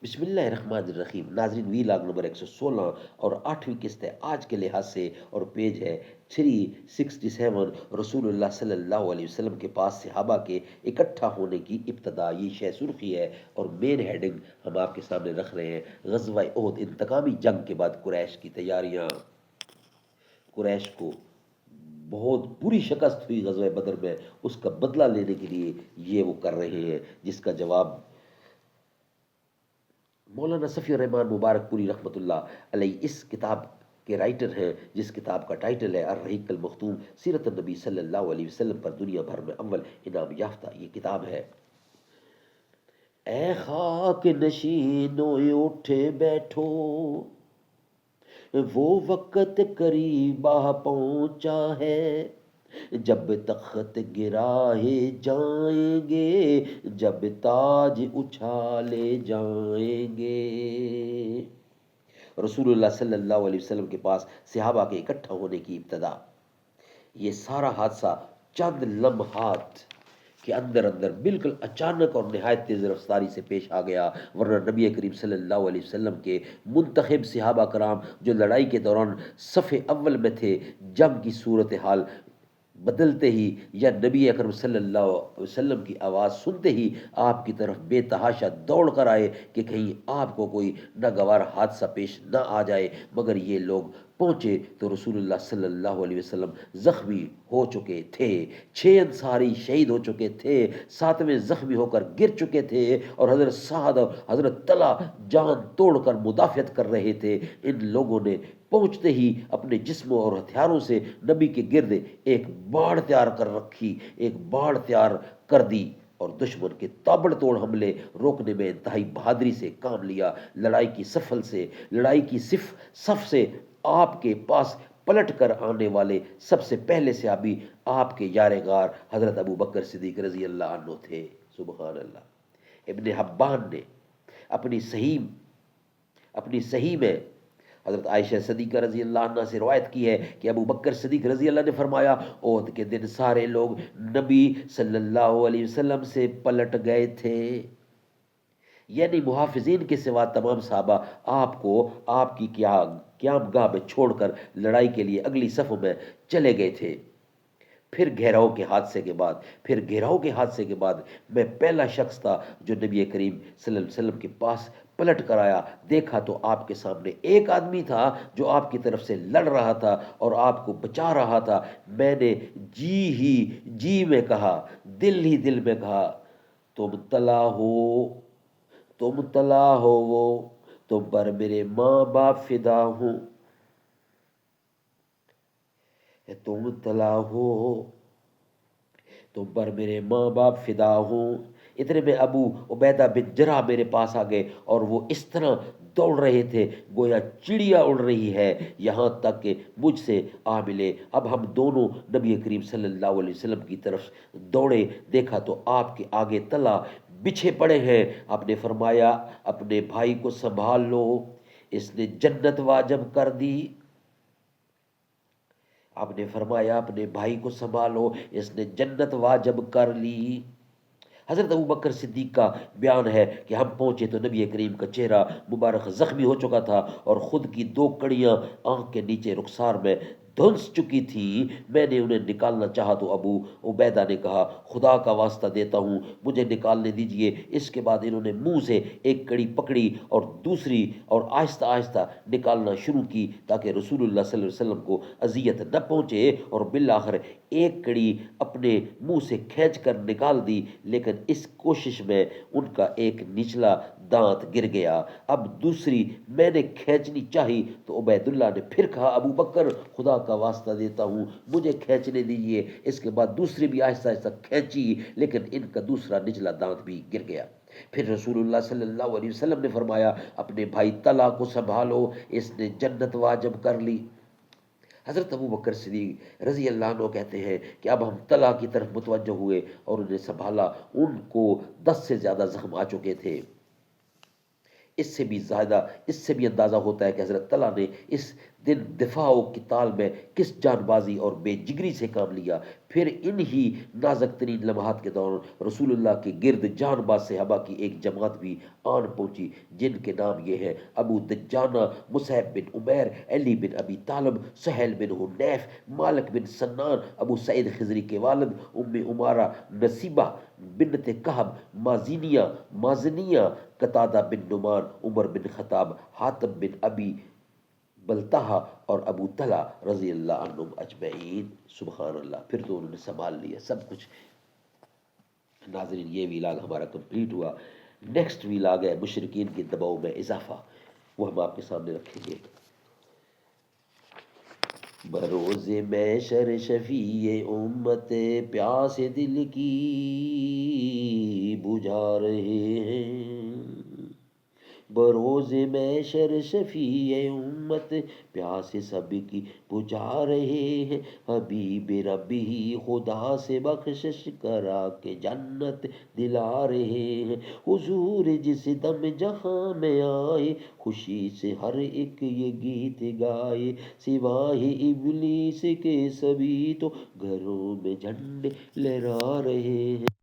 بسم اللہ الرحمن الرحیم ناظرین، وی لاگ نمبر 116 اور 8ویں قسط ہے آج کے لحاظ سے، اور پیج ہے 367۔ رسول اللہ صلی اللہ علیہ وسلم کے پاس صحابہ کے اکٹھا ہونے کی ابتدا، یہ شہ سرخی ہے اور مین ہیڈنگ ہم آپ کے سامنے رکھ رہے ہیں: غزوہ احد، انتقامی جنگ کے بعد قریش کی تیاریاں۔ قریش کو بہت بری شکست ہوئی غزوہ بدر میں، اس کا بدلہ لینے کے لیے یہ وہ کر رہے ہیں، جس کا جواب مولانا صفی الرحمان مبارک پوری رحمۃ اللہ علیہ اس کتاب کے رائٹر ہیں، جس کتاب کا ٹائٹل ہے الرحیق المختوم، سیرت النبی صلی اللہ علیہ وسلم پر دنیا بھر میں اول انعام یافتہ یہ کتاب ہے۔ اے خاک نشینوں اٹھے بیٹھو، وہ وقت قریب آ پہنچا ہے، جب تخت گرائے جائیں گے، جب تاج اچھالے جائیں گے۔ رسول اللہ صلی اللہ علیہ وسلم کے پاس صحابہ کے اکٹھا ہونے کی ابتدا، یہ سارا حادثہ چند لمحات کے اندر اندر بالکل اچانک اور نہایت تیز رفتاری سے پیش آ گیا، ورنہ نبی کریم صلی اللہ علیہ وسلم کے منتخب صحابہ کرام جو لڑائی کے دوران صف اول میں تھے، جنگ کی صورتحال بدلتے ہی یا نبی اکرم صلی اللہ علیہ وسلم کی آواز سنتے ہی آپ کی طرف بے تحاشا دوڑ کر آئے کہ کہیں آپ کو کوئی ناگوار حادثہ پیش نہ آ جائے، مگر یہ لوگ پہنچے تو رسول اللہ صلی اللہ علیہ وسلم زخمی ہو چکے تھے، 6 انصاری شہید ہو چکے تھے، 7ویں زخمی ہو کر گر چکے تھے، اور حضرت سعد اور حضرت طلحہ جان توڑ کر مدافعت کر رہے تھے۔ ان لوگوں نے پہنچتے ہی اپنے جسموں اور ہتھیاروں سے نبی کے گرد ایک باڑ تیار کر رکھی، ایک باڑ تیار کر دی، اور دشمن کے تابڑ توڑ حملے روکنے میں انتہائی بہادری سے کام لیا۔ لڑائی کی صف سے آپ کے پاس پلٹ کر آنے والے سب سے پہلے صحابی آپ کے یار غار حضرت ابو بکر صدیق رضی اللہ عنہ تھے۔ سبحان اللہ۔ ابن حبان نے اپنی صحیح میں حضرت عائشہ صدیقہ رضی اللہ عنہ سے روایت کی ہے کہ ابو بکر صدیق رضی اللہ نے فرمایا، عہد کے دن سارے لوگ نبی صلی اللہ علیہ وسلم سے پلٹ گئے تھے، یعنی محافظین کے سوا تمام صحابہ آپ کو آپ کی قیام گاہ میں چھوڑ کر لڑائی کے لیے اگلی صفوں میں چلے گئے تھے۔ پھر گھیراؤ کے حادثے کے بعد میں پہلا شخص تھا جو نبی کریم صلی اللہ علیہ وسلم کے پاس پلٹ کر آیا۔ دیکھا تو آپ کے سامنے ایک آدمی تھا جو آپ کی طرف سے لڑ رہا تھا اور آپ کو بچا رہا تھا۔ میں نے جی ہی جی میں کہا، دل ہی دل میں کہا، تم تلا ہو وہ، تم پر میرے ماں باپ فدا ہوں، تم تلا ہو، تم پر میرے ماں باپ فدا ہوں۔ اتنے میں ابو عبیدہ بن جرح میرے پاس آ گئے، اور وہ اس طرح دوڑ رہے تھے گویا چڑیا اڑ رہی ہے، یہاں تک کہ مجھ سے آ ملے۔ اب ہم دونوں نبی کریم صلی اللہ علیہ وسلم کی طرف دوڑے، دیکھا تو آپ کے آگے طلحہ بچھے پڑے ہیں۔ آپ نے فرمایا، اپنے بھائی کو سنبھال لو، اس نے جنت واجب کر دی۔ آپ نے فرمایا، اپنے بھائی کو سنبھالو، اس نے جنت واجب کر لی۔ حضرت ابو بکر صدیق کا بیان ہے کہ ہم پہنچے تو نبی کریم کا چہرہ مبارک زخمی ہو چکا تھا اور خود کی 2 کڑیاں آنکھ کے نیچے رخسار میں دھنس چکی تھی۔ میں نے انہیں نکالنا چاہا تو ابو عبیدہ نے کہا، خدا کا واسطہ دیتا ہوں مجھے نکالنے دیجئے۔ اس کے بعد انہوں نے منہ سے ایک کڑی پکڑی اور دوسری، اور آہستہ آہستہ نکالنا شروع کی تاکہ رسول اللہ صلی اللہ علیہ وسلم کو اذیت نہ پہنچے، اور بالآخر ایک کڑی اپنے منہ سے کھینچ کر نکال دی، لیکن اس کوشش میں ان کا ایک نچلا دانت گر گیا۔ اب دوسری میں نے کھینچنی چاہی تو عبید اللہ نے پھر کہا، ابو بکر خدا کا واسطہ دیتا ہوں مجھے کھینچنے دیجیے۔ اس کے بعد دوسری بھی آہستہ آہستہ کھینچی، لیکن ان کا دوسرا نچلا دانت بھی گر گیا۔ پھر رسول اللہ صلی اللہ علیہ وسلم نے فرمایا، اپنے بھائی طلحہ کو سنبھالو، اس نے جنت واجب کر لی۔ حضرت ابو بکر صدیق رضی اللہ عنہ کہتے ہیں کہ اب ہم طلحہ کی طرف متوجہ ہوئے اور انہیں سنبھالا۔ ان کو 10 سے زیادہ زخم آ چکے تھے۔ اس سے بھی اندازہ ہوتا ہے کہ حضرت طلحہ نے اس دن دفاع و قتال میں کس جان بازی اور بے جگری سے کام لیا، پھر انہی نازک ترین لمحات کے دوران رسول اللہ کے گرد جان باز صحابہ کی ایک جماعت بھی آن پہنچی، جن کے نام یہ ہیں: ابو دجانہ، مصعب بن عمیر، علی بن ابی طالب، سہیل بن حنیف، مالک بن سنان، ابو سعید خضری کے والد، ام عمارہ نصیبہ بنت کہب مازنیہ، قتادہ بن نعمان، عمر بن خطاب، حاتم بن ابی بلتہا اور ابو طلحہ رضی اللہ عنہم اجمعین۔ سبحان اللہ، پھر تو انہوں نے سنبھال لیا سب کچھ۔ ناظرین، یہ ویلاگ ہمارا کمپلیٹ ہوا۔ نیکسٹ ویلاگ ہے مشرکین کے دباؤ میں اضافہ، وہ ہم آپ کے سامنے رکھیں گے۔ بروز محشر شفیع امت پیاس دل کی بجھا رہے ہیں، بروز محشر شفیع امت پیاس سب کی بجھا رہے ہیں، حبیب ربی خدا سے بخشش کرا کے جنت دلا رہے ہیں، حضور جس دم جہاں میں آئے خوشی سے ہر ایک یہ گیت گائے، سوائے ابلیس کے سبھی تو گھروں میں جھنڈے لہرا رہے ہیں۔